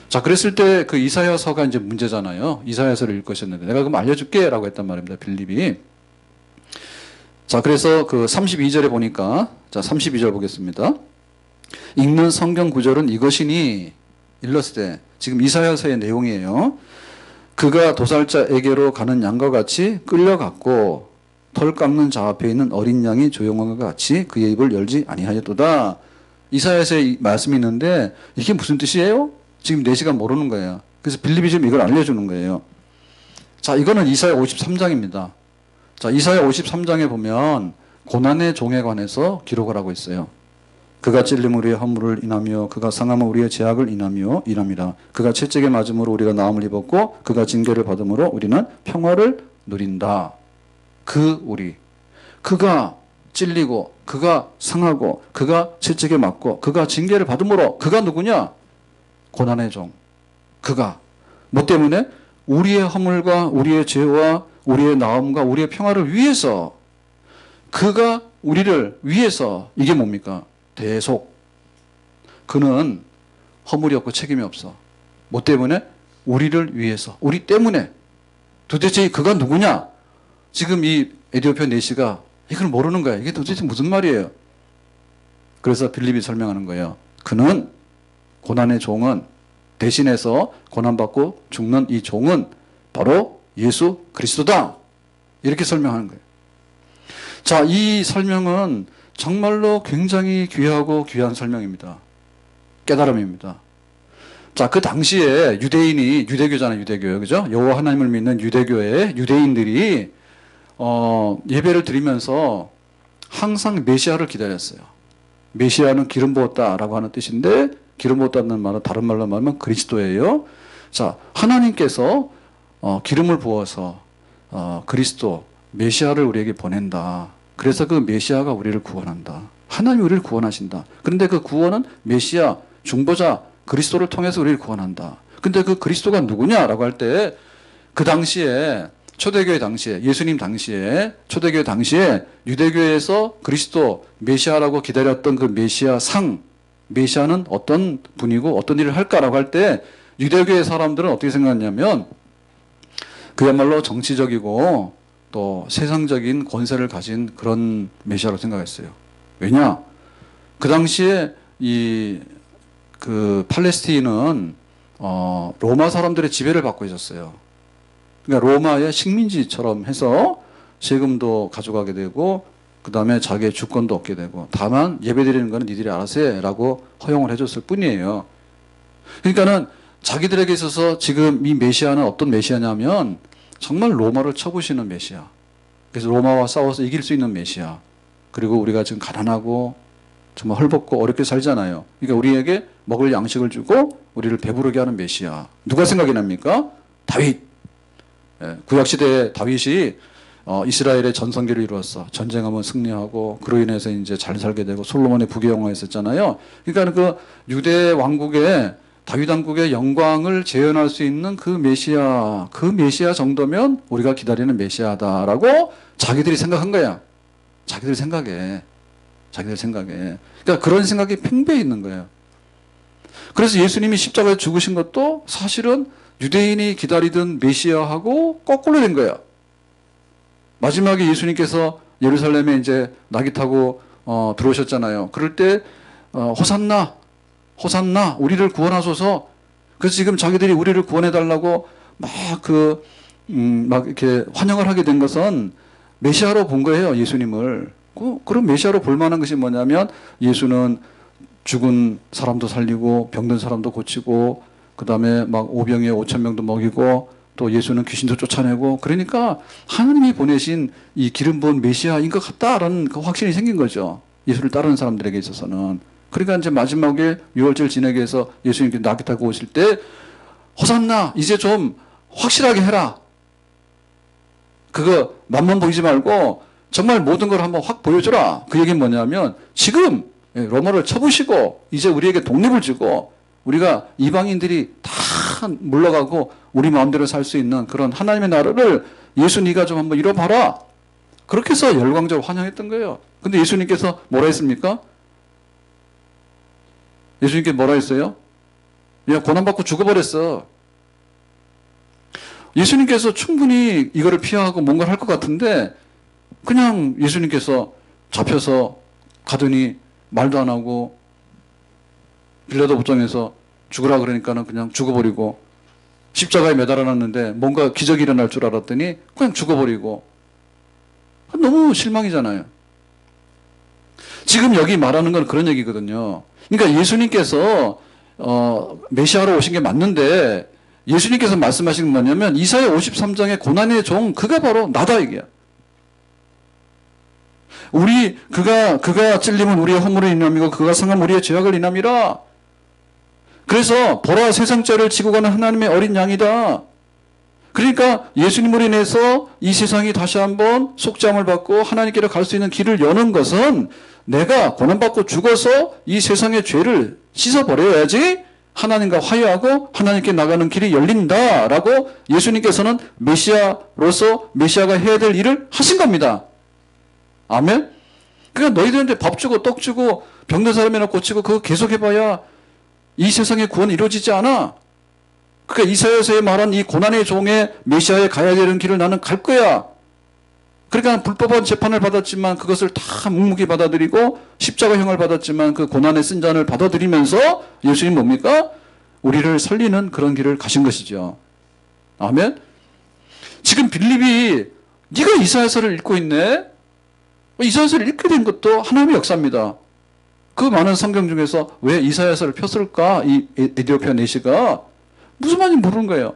자, 그랬을 때 그 이사야서가 이제 문제잖아요. 이사야서를 읽고 있었는데 내가 그럼 알려줄게 라고 했단 말입니다. 빌립이. 자, 그래서 그 32절에 보니까, 자, 32절 보겠습니다. 읽는 성경 구절은 이것이니, 일렀을 때 지금 이사야서의 내용이에요. 그가 도살자에게로 가는 양과 같이 끌려갔고 털 깎는 자 앞에 있는 어린 양이 조용한 것 같이 그의 입을 열지 아니하였도다. 이사야서의 말씀이 있는데 이게 무슨 뜻이에요? 지금 4시간 모르는 거예요. 그래서 빌립이 지금 이걸 알려주는 거예요. 자, 이거는 이사야 53장입니다. 자, 이사야 53장에 보면 고난의 종에 관해서 기록을 하고 있어요. 그가 찔림 우리의 허물을 인하며 그가 상함은 우리의 죄악을 인함이라. 그가 채찍에 맞음으로 우리가 나음을 입었고 그가 징계를 받음으로 우리는 평화를 누린다. 그가 찔리고 그가 상하고 그가 채찍에 맞고 그가 징계를 받음으로, 그가 누구냐? 고난의 종. 그가 뭐 때문에? 우리의 허물과 우리의 죄와 우리의 나음과 우리의 평화를 위해서, 그가 우리를 위해서. 이게 뭡니까? 대속. 그는 허물이 없고 책임이 없어. 뭐 때문에? 우리를 위해서. 우리 때문에. 도대체 그가 누구냐? 지금 이 에디오피아 내시가 이걸 모르는 거야. 이게 도대체 무슨 말이에요? 그래서 빌립이 설명하는 거예요. 그는, 고난의 종은, 대신해서 고난받고 죽는 이 종은 바로 예수 그리스도다. 이렇게 설명하는 거예요. 자, 이 설명은 정말로 굉장히 귀하고 귀한 설명입니다. 깨달음입니다. 자, 그 당시에 유대인이, 유대교잖아요, 유대교요. 그죠? 여호와 하나님을 믿는 유대교의 유대인들이 예배를 드리면서 항상 메시아를 기다렸어요. 메시아는 기름 부었다라고 하는 뜻인데, 기름 부었다는 말은 다른 말로 말하면 그리스도예요. 자, 하나님께서 기름을 부어서 그리스도, 메시아를 우리에게 보낸다. 그래서 그 메시아가 우리를 구원한다. 하나님이 우리를 구원하신다. 그런데 그 구원은 메시아, 중보자, 그리스도를 통해서 우리를 구원한다. 근데 그 그리스도가 누구냐라고 할 때, 그 당시에, 초대교회 당시에, 예수님 당시에, 초대교회 당시에 유대교회에서 그리스도, 메시아라고 기다렸던 그 메시아 상, 메시아는 어떤 분이고 어떤 일을 할까라고 할 때 유대교회 사람들은 어떻게 생각했냐면 그야말로 정치적이고 또 세상적인 권세를 가진 그런 메시아로 생각했어요. 왜냐? 그 당시에 그 팔레스타인은 로마 사람들의 지배를 받고 있었어요. 그러니까 로마의 식민지처럼 해서 세금도 가져가게 되고 그 다음에 자기의 주권도 얻게 되고, 다만 예배드리는 거는 니들이 알아서 해 라고 허용을 해줬을 뿐이에요. 그러니까는 자기들에게 있어서 지금 이 메시아는 어떤 메시아냐면 정말 로마를 쳐부시는 메시아. 그래서 로마와 싸워서 이길 수 있는 메시아. 그리고 우리가 지금 가난하고 정말 헐벗고 어렵게 살잖아요. 그러니까 우리에게 먹을 양식을 주고 우리를 배부르게 하는 메시아. 누가 생각이 납니까? 다윗. 구약시대에 다윗이 이스라엘의 전성기를 이루었어. 전쟁하면 승리하고 그로 인해서 이제 잘 살게 되고 솔로몬의 부귀영화했었잖아요. 그러니까 그 유대 왕국의 다윗 왕국의 영광을 재현할 수 있는 그 메시아 정도면 우리가 기다리는 메시아다라고 자기들이 생각한 거야. 자기들 생각에. 그러니까 그런 생각이 팽배해 있는 거예요. 그래서 예수님이 십자가에 죽으신 것도 사실은 유대인이 기다리던 메시아하고 거꾸로 된 거야. 마지막에 예수님께서 예루살렘에 이제 나귀 타고 들어오셨잖아요. 그럴 때 호산나 우리를 구원하소서. 그래서 지금 자기들이 우리를 구원해 달라고 막 이렇게 환영을 하게 된 것은 메시아로 본 거예요. 예수님을. 그럼 메시아로 볼 만한 것이 뭐냐면 예수는 죽은 사람도 살리고 병든 사람도 고치고 그 다음에 막 오병이어 5,000명도 먹이고 또 예수는 귀신도 쫓아내고 그러니까 하나님이 보내신 이 기름 부은 메시아인 것 같다라는 그 확신이 생긴 거죠. 예수를 따르는 사람들에게 있어서는. 그러니까 이제 마지막에 유월절 지내게 해서 예수님께 나귀 타고 오실 때 호산나 이제 좀 확실하게 해라. 그거 맛만 보이지 말고 정말 모든 걸 한번 확 보여줘라. 그 얘기는 뭐냐면 지금 로마를 쳐부시고 이제 우리에게 독립을 주고 우리가 이방인들이 다 물러가고 우리 마음대로 살 수 있는 그런 하나님의 나라를 예수 네가 좀 한번 이뤄봐라. 그렇게 해서 열광적으로 환영했던 거예요. 근데 예수님께서 뭐라 했습니까? 예수님께 뭐라 했어요? 야, 고난받고 죽어버렸어. 예수님께서 충분히 이거를 피하고 뭔가를 할 것 같은데 그냥 예수님께서 잡혀서 가더니 말도 안 하고 빌라도 법정에서 죽으라 그러니까는 그냥 죽어버리고 십자가에 매달아놨는데 뭔가 기적이 일어날 줄 알았더니 그냥 죽어버리고 너무 실망이잖아요. 지금 여기 말하는 건 그런 얘기거든요. 그러니까 예수님께서 메시아로 오신 게 맞는데 예수님께서 말씀하신 건 뭐냐면 이사야 53장의 고난의 종 그가 바로 나다 이게야. 그가 찔림은 우리의 허물을 인함이고 그가 상함 우리의 죄악을 인함이라. 그래서 보라 세상 죄를 지고 가는 하나님의 어린 양이다. 그러니까 예수님으로 인해서 이 세상이 다시 한번 속죄함을 받고 하나님께로 갈 수 있는 길을 여는 것은 내가 고난받고 죽어서 이 세상의 죄를 씻어버려야지 하나님과 화해하고 하나님께 나가는 길이 열린다라고 예수님께서는 메시아로서 메시아가 해야 될 일을 하신 겁니다. 아멘? 그러니까 너희들한테 밥 주고 떡 주고 병든 사람이나 고치고 그거 계속 해봐야 이 세상의 구원이 이루어지지 않아. 그러니까 이사야서에 말한 이 고난의 종의 메시아에 가야 되는 길을 나는 갈 거야. 그러니까 불법한 재판을 받았지만 그것을 다 묵묵히 받아들이고 십자가형을 받았지만 그 고난의 쓴 잔을 받아들이면서 예수님 뭡니까? 우리를 살리는 그런 길을 가신 것이죠. 아멘? 지금 빌립이 네가 이사야서를 읽고 있네? 이사야서를 읽게 된 것도 하나님의 역사입니다. 그 많은 성경 중에서 왜 이사야서를 폈을까? 이 에디오피아 내시가 무슨 말인지 모르는 거예요.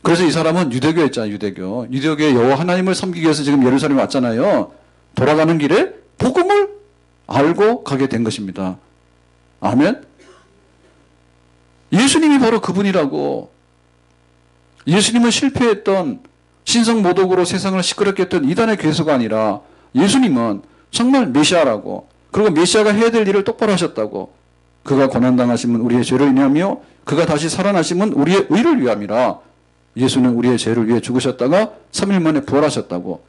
그래서 이 사람은 유대교였잖아요. 유대교의 여호와 하나님을 섬기기 위해서 지금 예루살렘에 왔잖아요. 돌아가는 길에 복음을 알고 가게 된 것입니다. 아멘? 예수님이 바로 그분이라고. 예수님은 실패했던 신성모독으로 세상을 시끄럽게 했던 이단의 괴수가 아니라 예수님은 정말 메시아라고. 그리고 메시아가 해야 될 일을 똑바로 하셨다고. 그가 고난당하심은 우리의 죄를 인하며 그가 다시 살아나심은 우리의 의를 위함이라. 예수는 우리의 죄를 위해 죽으셨다가 3일 만에 부활하셨다고.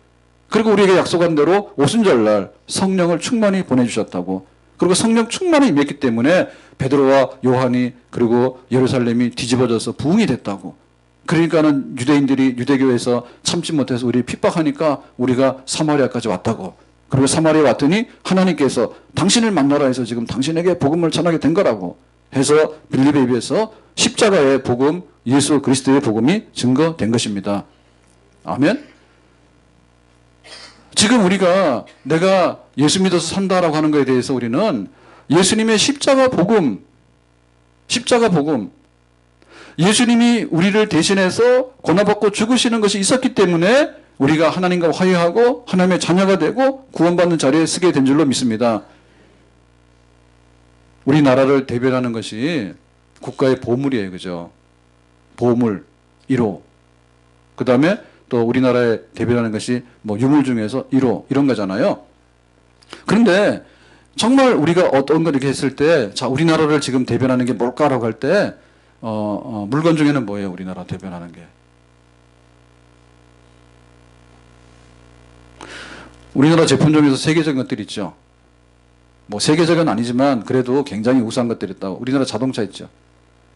그리고 우리에게 약속한 대로 오순절날 성령을 충만히 보내주셨다고. 그리고 성령 충만히 임했기 때문에 베드로와 요한이 그리고 예루살렘이 뒤집어져서 부흥이 됐다고. 그러니까는 유대인들이 유대교에서 참지 못해서 우리 핍박하니까 우리가 사마리아까지 왔다고. 그리고 사마리아에 왔더니 하나님께서 당신을 만나라 해서 지금 당신에게 복음을 전하게 된 거라고 해서 빌립에 비해서 십자가의 복음, 예수 그리스도의 복음이 증거된 것입니다. 아멘? 지금 우리가 내가 예수 믿어서 산다라고 하는 것에 대해서 우리는 예수님의 십자가 복음, 예수님이 우리를 대신해서 고난받고 죽으시는 것이 있었기 때문에 우리가 하나님과 화해하고 하나님의 자녀가 되고 구원받는 자리에 서게 된 줄로 믿습니다. 우리나라를 대변하는 것이 국가의 보물이에요. 그죠? 보물 1호. 그 다음에 또 우리나라에 대변하는 것이 뭐 유물 중에서 1호 이런 거잖아요. 그런데 정말 우리가 어떤 걸 이렇게 했을 때, 자, 우리나라를 지금 대변하는 게 뭘까라고 할 때, 물건 중에는 뭐예요? 우리나라 대변하는 게. 우리나라 제품 중에서 세계적인 것들이 있죠. 뭐 세계적은 아니지만 그래도 굉장히 우수한 것들이 있다고. 우리나라 자동차 있죠.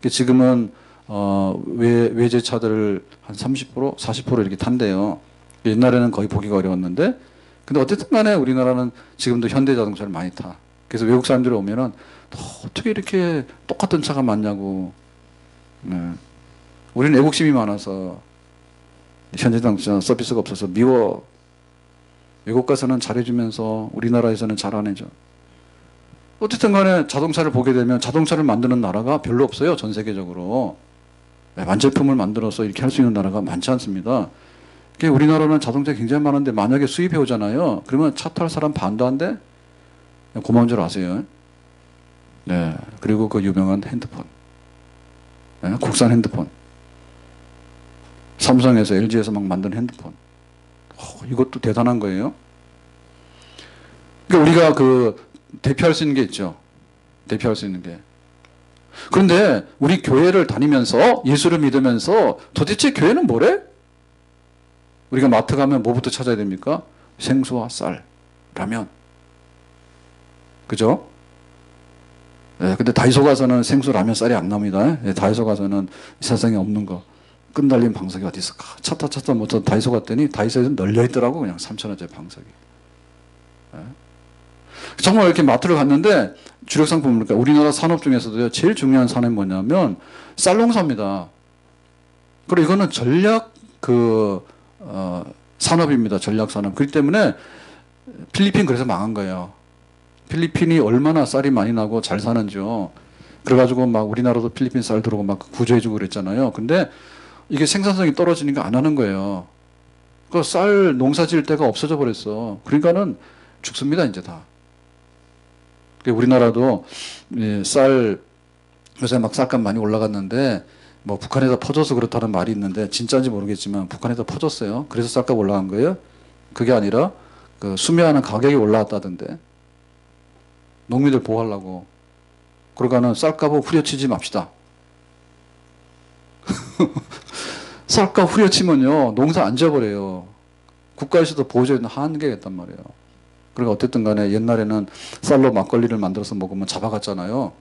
지금은 외제차들을 한 30%, 40% 이렇게 탄대요. 옛날에는 거의 보기가 어려웠는데, 근데 어쨌든 간에 우리나라는 지금도 현대 자동차를 많이 타. 그래서 외국 사람들이 오면은 어떻게 이렇게 똑같은 차가 많냐고. 네. 우리는 애국심이 많아서 현대 자동차 서비스가 없어서 미워. 외국 가서는 잘해주면서 우리나라에서는 잘 안 해줘. 어쨌든 간에 자동차를 보게 되면 자동차를 만드는 나라가 별로 없어요. 전 세계적으로. 완제품을 만들어서 이렇게 할 수 있는 나라가 많지 않습니다. 우리나라는 자동차 굉장히 많은데 만약에 수입해 오잖아요. 그러면 차 탈 사람 반도 안 돼? 고마운 줄 아세요. 네. 그리고 그 유명한 핸드폰. 네? 국산 핸드폰. 삼성에서 LG에서 막 만든 핸드폰. 이것도 대단한 거예요. 그러니까 우리가 대표할 수 있는 게 있죠. 대표할 수 있는 게. 그런데 우리 교회를 다니면서 예수를 믿으면서 도대체 교회는 뭐래? 우리가 마트 가면 뭐부터 찾아야 됩니까? 생수와 쌀, 라면. 그죠? 네, 근데 다이소 가서는 생수, 라면, 쌀이 안 나옵니다. 네, 다이소 가서는 이 세상에 없는 거. 끈달린 방석이 어디 있을까? 찾다 못 찾다 다이소 갔더니 다이소에서 널려 있더라고. 그냥 3,000원짜리 방석이. 네. 정말 이렇게 마트를 갔는데 주력 상품 보니까 우리나라 산업 중에서도 제일 중요한 산업이 뭐냐면 쌀농사입니다. 그리고 이거는 전략 산업입니다. 전략 산업. 그렇기 때문에 필리핀 그래서 망한 거예요. 필리핀이 얼마나 쌀이 많이 나고 잘 사는지요. 그래가지고 막 우리나라도 필리핀 쌀 들어오고 막 구조해주고 그랬잖아요. 근데 이게 생산성이 떨어지니까 안 하는 거예요. 그 쌀 농사 지을 데가 없어져 버렸어. 그러니까는 죽습니다, 이제 다. 우리나라도 쌀, 요새 막 쌀값 많이 올라갔는데, 뭐 북한에다 퍼져서 그렇다는 말이 있는데, 진짜인지 모르겠지만 북한에다 퍼졌어요. 그래서 쌀값 올라간 거예요? 그게 아니라, 수매하는 가격이 올라왔다던데. 농민들 보호하려고. 그러니까는 쌀값을 후려치지 맙시다. 쌀값 후려치면요, 농사 안 져버려요. 국가에서도 보호해주는 한계가 있단 말이에요. 그러니까 어쨌든 간에 옛날에는 쌀로 막걸리를 만들어서 먹으면 잡아갔잖아요.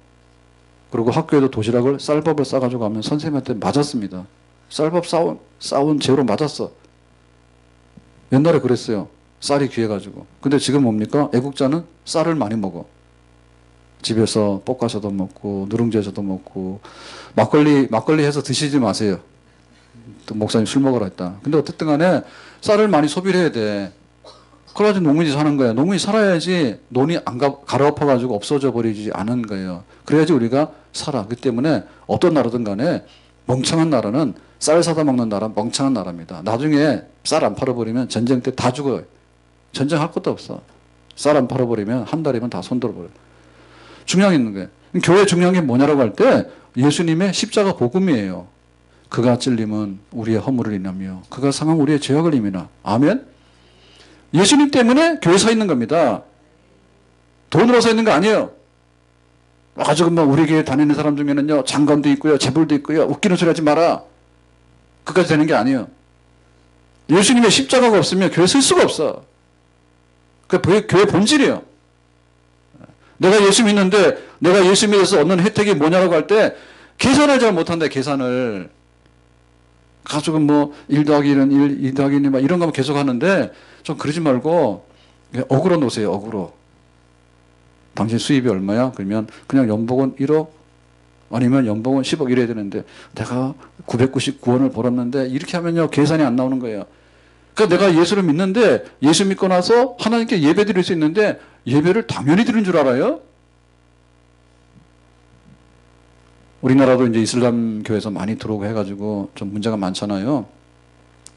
그리고 학교에도 도시락을 쌀밥을 싸가지고 가면 선생님한테 맞았습니다. 쌀밥 싸운 죄로 맞았어. 옛날에 그랬어요. 쌀이 귀해가지고. 근데 지금 뭡니까? 애국자는 쌀을 많이 먹어. 집에서 볶아서도 먹고 누룽지에서도 먹고 막걸리 해서 드시지 마세요. 또 목사님 술 먹으라 했다. 근데 어쨌든 간에 쌀을 많이 소비를 해야 돼. 그래가지고 농민이 사는 거야. 농민이 살아야지 논이 안 가라앉아가지고 없어져 버리지 않은 거예요. 그래야지 우리가 살아. 그렇기 때문에 어떤 나라든 간에 멍청한 나라는 쌀 사다 먹는 나라는 멍청한 나라입니다. 나중에 쌀 안 팔아버리면 전쟁 때 다 죽어요. 전쟁할 것도 없어. 쌀 안 팔아버리면 한 달이면 다 손들어버려요. 중요한 게 있는 거예요. 교회 중요한 게 뭐냐라고 할 때 예수님의 십자가 복음이에요. 그가 찔림은 우리의 허물을 인하며 그가 상한 우리의 죄악을 임이나. 아멘. 예수님 때문에 교회 서 있는 겁니다. 돈으로 서 있는 거 아니에요. 아주 뭐 우리 교회 다니는 사람 중에는요 장관도 있고요 재벌도 있고요 웃기는 소리 하지 마라. 그까지 되는 게 아니에요. 예수님의 십자가가 없으면 교회 쓸 수가 없어. 그게 교회 본질이에요. 내가 예수 믿는데 내가 예수 믿어서 얻는 혜택이 뭐냐라고 할 때 계산을 잘 못한다. 계산을. 가족은 뭐 1 더하기 1은 1, 2 더하기 1막 이런 거만 계속 하는데 좀 그러지 말고 억울로 놓으세요. 억울로. 당신 수입이 얼마야? 그러면 그냥 연봉은 1억 아니면 연봉은 10억 이래야 되는데 내가 999원을 벌었는데 이렇게 하면요 계산이 안 나오는 거예요. 그러니까 내가 예수를 믿는데 예수 믿고 나서 하나님께 예배 드릴 수 있는데 예배를 당연히 드린 줄 알아요? 우리나라도 이제 이슬람 교회에서 많이 들어오고 해가지고 좀 문제가 많잖아요.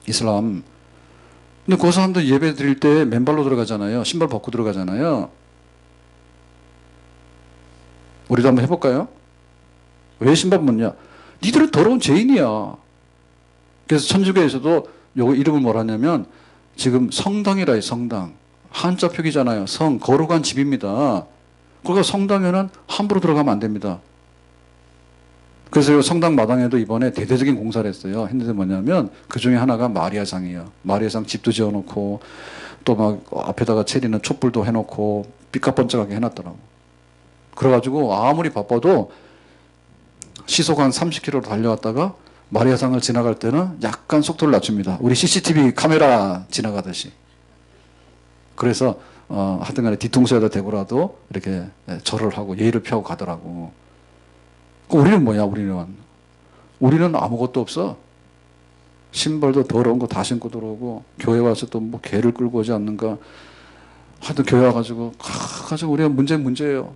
이슬람. 근데 그 사람들 예배 드릴 때 맨발로 들어가잖아요. 신발 벗고 들어가잖아요. 우리도 한번 해볼까요? 왜 신발 벗냐? 니들은 더러운 죄인이야. 그래서 천주교에서도 요거 이름을 뭐라 하냐면 지금 성당이라 해요. 성당. 한자 표기잖아요. 성, 거룩한 집입니다. 그러니까 성당에는 함부로 들어가면 안 됩니다. 그래서 성당 마당에도 이번에 대대적인 공사를 했어요. 했는데 뭐냐면 그 중에 하나가 마리아상이에요. 마리아상 집도 지어놓고 또 막 앞에다가 체리는 촛불도 해놓고 삐까번쩍하게 해놨더라고. 그래가지고 아무리 바빠도 시속 한 30km로 달려왔다가 마리아상을 지나갈 때는 약간 속도를 낮춥니다. 우리 CCTV 카메라 지나가듯이. 그래서 하여튼 간에 뒤통수에다 대고라도 이렇게 절을 하고 예의를 표하고 가더라고. 우리는 뭐냐, 우리는 아무것도 없어. 신발도 더러운 거 다 신고 들어오고, 교회 와서 또 뭐 개를 끌고 오지 않는가. 하여튼 교회 와가지고, 우리가 문제예요.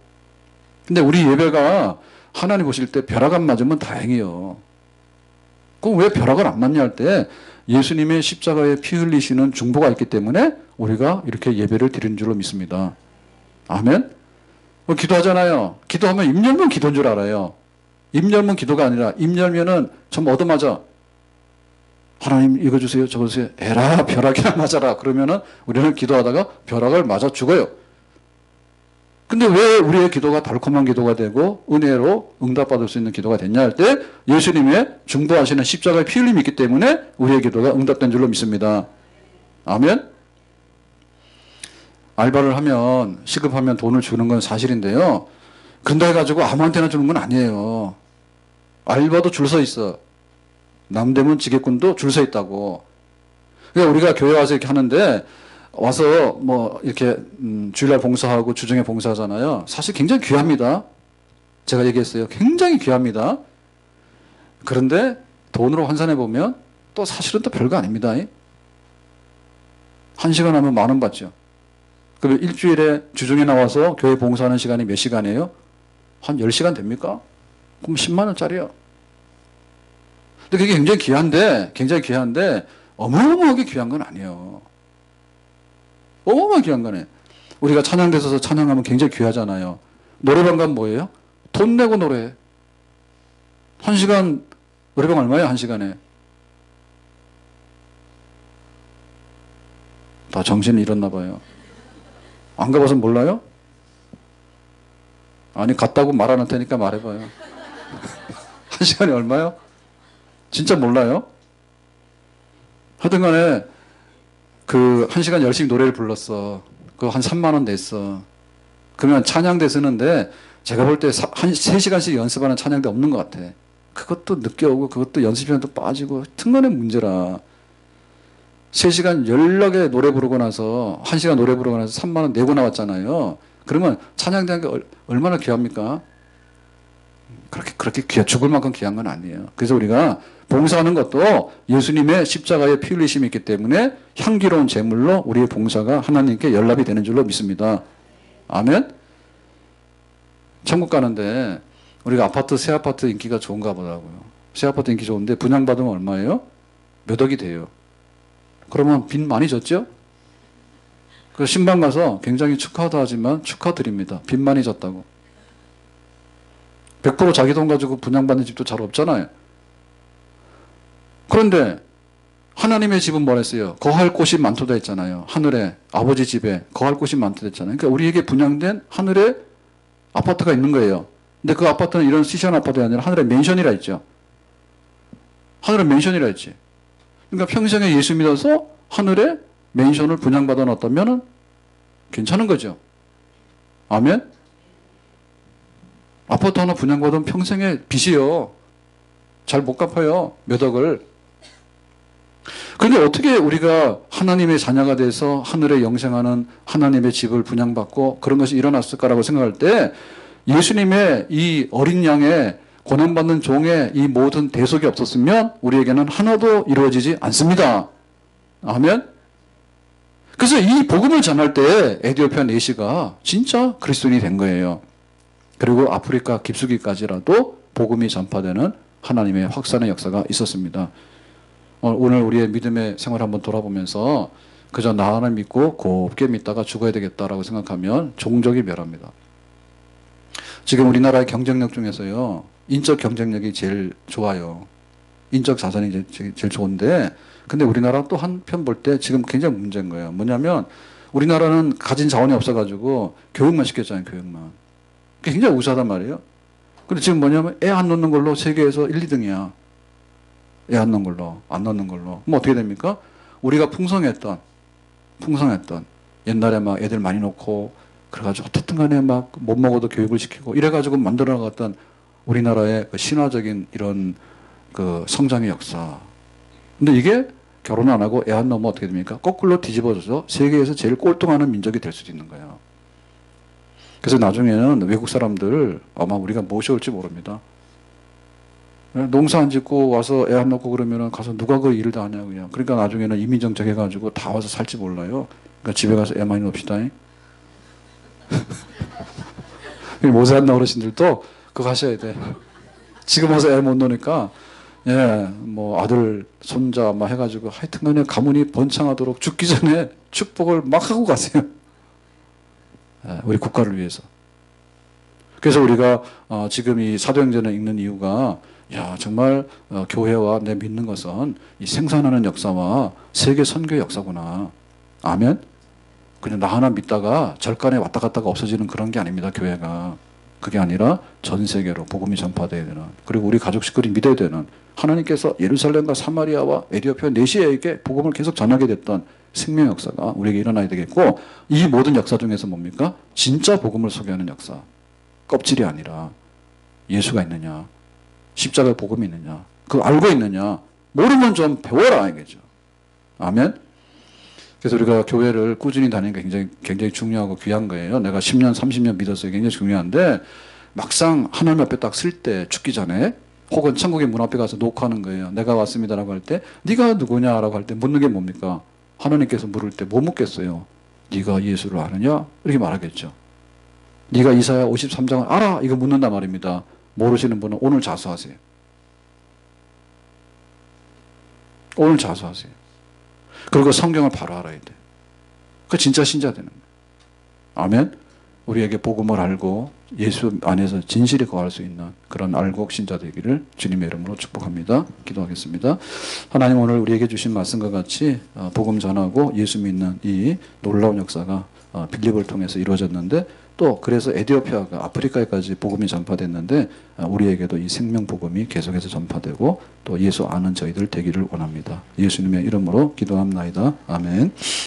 근데 우리 예배가 하나님 보실 때 벼락 안 맞으면 다행이에요. 그럼 왜 벼락을 안 맞냐 할 때, 예수님의 십자가에 피 흘리시는 중보가 있기 때문에 우리가 이렇게 예배를 드리는 줄로 믿습니다. 아멘? 기도하잖아요. 기도하면 입 열면 기도인 줄 알아요. 입 열면 기도가 아니라 입 열면은 전부 얻어맞아. 하나님 이거 주세요 저거 주세요. 에라 벼락이나 맞아라. 그러면은 우리는 기도하다가 벼락을 맞아 죽어요. 근데 왜 우리의 기도가 달콤한 기도가 되고 은혜로 응답받을 수 있는 기도가 됐냐 할 때 예수님의 중보하시는 십자가의 피 흘림이 있기 때문에 우리의 기도가 응답된 줄로 믿습니다. 아멘. 알바를 하면 시급하면 돈을 주는 건 사실인데요. 그런다 해가지고 아무한테나 주는 건 아니에요. 알바도 줄 서 있어. 남대문 지게꾼도 줄 서 있다고. 그러니까 우리가 교회 와서 이렇게 하는데 와서 뭐 이렇게 주일날 봉사하고 주중에 봉사하잖아요. 사실 굉장히 귀합니다. 제가 얘기했어요. 굉장히 귀합니다. 그런데 돈으로 환산해 보면 또 사실은 또 별거 아닙니다. 1시간 하면 10,000원 받죠. 그럼 일주일에 주중에 나와서 교회 봉사하는 시간이 몇 시간이에요? 한 10시간 됩니까? 그럼 10만 원짜리요. 근데 그게 굉장히 귀한데 어마어마하게 귀한 건 아니에요. 어마어마하게 귀한 거네. 우리가 찬양대 서서 찬양하면 굉장히 귀하잖아요. 노래방 가면 뭐예요? 돈 내고 노래해. 1시간 노래방 얼마예요? 1시간에. 다 정신이 잃었나 봐요. 안 가봐서 몰라요? 아니 갔다고 말 안 할 테니까 말해봐요. 1시간에 얼마요? 진짜 몰라요? 하여튼 간에 그 1시간 열심히 노래를 불렀어. 그거 한 3만 원 냈어. 그러면 찬양대 쓰는데 제가 볼 때 한 3시간씩 연습하는 찬양대 없는 것 같아. 그것도 늦게 오고 그것도 연습 시간도 빠지고 특만의 문제라. 3시간 연락에 노래 부르고 나서 1시간 노래 부르고 나서 3만 원 내고 나왔잖아요. 그러면 찬양대한 게 얼마나 귀합니까? 그렇게 죽을 만큼 귀한 건 아니에요. 그래서 우리가 봉사하는 것도 예수님의 십자가의 피 흘리심이 있기 때문에 향기로운 제물로 우리의 봉사가 하나님께 연락이 되는 줄로 믿습니다. 아멘? 천국 가는데 우리가 새 아파트 인기가 좋은가 보더라고요. 새 아파트 인기 좋은데 분양받으면 얼마예요? 몇 억이 돼요. 그러면 빚 많이 졌죠? 그 신방 가서 굉장히 축하도 하지만 축하드립니다. 빚 많이 졌다고. 100% 자기 돈 가지고 분양받는 집도 잘 없잖아요. 그런데 하나님의 집은 뭐랬어요? 거할 곳이 많도다 했잖아요. 하늘에 아버지 집에 거할 곳이 많도다 했잖아요. 그러니까 우리에게 분양된 하늘에 아파트가 있는 거예요. 근데 그 아파트는 이런 시시한 아파트가 아니라 하늘에 맨션이라 했죠. 하늘에 맨션이라 했지. 그러니까 평생에 예수 믿어서 하늘에 맨션을 분양받아 놨다면 괜찮은 거죠. 아멘? 아파트 하나 분양받으면 평생의 빚이요. 잘 못 갚아요. 몇 억을. 그런데 어떻게 우리가 하나님의 자녀가 돼서 하늘에 영생하는 하나님의 집을 분양받고 그런 것이 일어났을까라고 생각할 때 예수님의 이 어린 양의 고난받는 종의 이 모든 대속이 없었으면 우리에게는 하나도 이루어지지 않습니다. 아멘? 그래서 이 복음을 전할 때 에티오피아 내시가 진짜 그리스도인이 된 거예요. 그리고 아프리카 깊숙이까지라도 복음이 전파되는 하나님의 확산의 역사가 있었습니다. 오늘 우리의 믿음의 생활을 한번 돌아보면서 그저 나 하나 믿고 곱게 믿다가 죽어야 되겠다라고 생각하면 종족이 멸합니다. 지금 우리나라의 경쟁력 중에서요, 인적 경쟁력이 제일 좋아요. 인적 자산이 제일 좋은데, 근데 우리나라 또 한편 볼 때 지금 굉장히 문제인 거예요. 뭐냐면 우리나라는 가진 자원이 없어가지고 교육만 시켰잖아요. 교육만. 그게 굉장히 우수하단 말이에요. 근데 지금 뭐냐면 애 안 넣는 걸로 세계에서 1, 2등이야. 애 안 넣는 걸로, 안 넣는 걸로. 그럼 어떻게 됩니까? 우리가 풍성했던 옛날에 막 애들 많이 놓고 그래가지고 어쨌든 간에 막 못 먹어도 교육을 시키고 이래가지고 만들어 나갔던 우리나라의 그 신화적인 이런 그 성장의 역사. 근데 이게 결혼 안 하고 애 안 낳으면 어떻게 됩니까? 거꾸로 뒤집어져서 세계에서 제일 꼴등하는 민족이 될 수도 있는 거예요. 그래서 나중에는 외국 사람들 아마 우리가 모셔올지 모릅니다. 농사 안 짓고 와서 애 안 낳고 그러면은 가서 누가 그 일을 다 하냐고요. 그러니까 나중에는 이민정책 해가지고 다 와서 살지 몰라요. 그러니까 집에 가서 애 많이 놓읍시다. 모세 한나 어르신들도 그거 하셔야 돼. 지금 와서 애 못 놓으니까 예, 뭐 아들, 손자 막 해가지고 하여튼간에 가문이 번창하도록 죽기 전에 축복을 막 하고 가세요. 예, 우리 국가를 위해서. 그래서 우리가 지금 이 사도행전을 읽는 이유가 야 정말 교회와 내 믿는 것은 이 생산하는 역사와 세계 선교의 역사구나. 아멘. 그냥 나 하나 믿다가 절간에 왔다 갔다가 없어지는 그런 게 아닙니다. 교회가. 그게 아니라 전 세계로 복음이 전파되어야 되는, 그리고 우리 가족 식구들이 믿어야 되는, 하나님께서 예루살렘과 사마리아와 에티오피아 네시아에게 복음을 계속 전하게 됐던 생명 역사가 우리에게 일어나야 되겠고, 이 모든 역사 중에서 뭡니까? 진짜 복음을 소개하는 역사. 껍질이 아니라 예수가 있느냐, 십자가의 복음이 있느냐, 그거 알고 있느냐, 모르면 좀 배워라 알겠죠. 아멘. 그래서 우리가 교회를 꾸준히 다니는 게 굉장히 중요하고 귀한 거예요. 내가 10년, 30년 믿었어요. 굉장히 중요한데 막상 하나님 앞에 딱 쓸 때 죽기 전에 혹은 천국의 문 앞에 가서 녹화하는 거예요. 내가 왔습니다라고 할 때 네가 누구냐라고 할 때 묻는 게 뭡니까? 하나님께서 물을 때 뭐 묻겠어요? 네가 예수를 아느냐? 이렇게 말하겠죠. 네가 이사야 53장을 알아? 이거 묻는단 말입니다. 모르시는 분은 오늘 자수하세요. 오늘 자수하세요. 그리고 성경을 바로 알아야 돼. 그 진짜 신자 되는 거예요. 아멘. 우리에게 복음을 알고 예수 안에서 진실히 거할 수 있는 그런 알곡 신자 되기를 주님의 이름으로 축복합니다. 기도하겠습니다. 하나님, 오늘 우리에게 주신 말씀과 같이 복음 전하고 예수 믿는 이 놀라운 역사가 빌립을 통해서 이루어졌는데, 또 그래서 에티오피아가 아프리카에까지 복음이 전파됐는데 우리에게도 이 생명 복음이 계속해서 전파되고 또 예수 아는 저희들 되기를 원합니다. 예수님의 이름으로 기도합나이다. 아멘.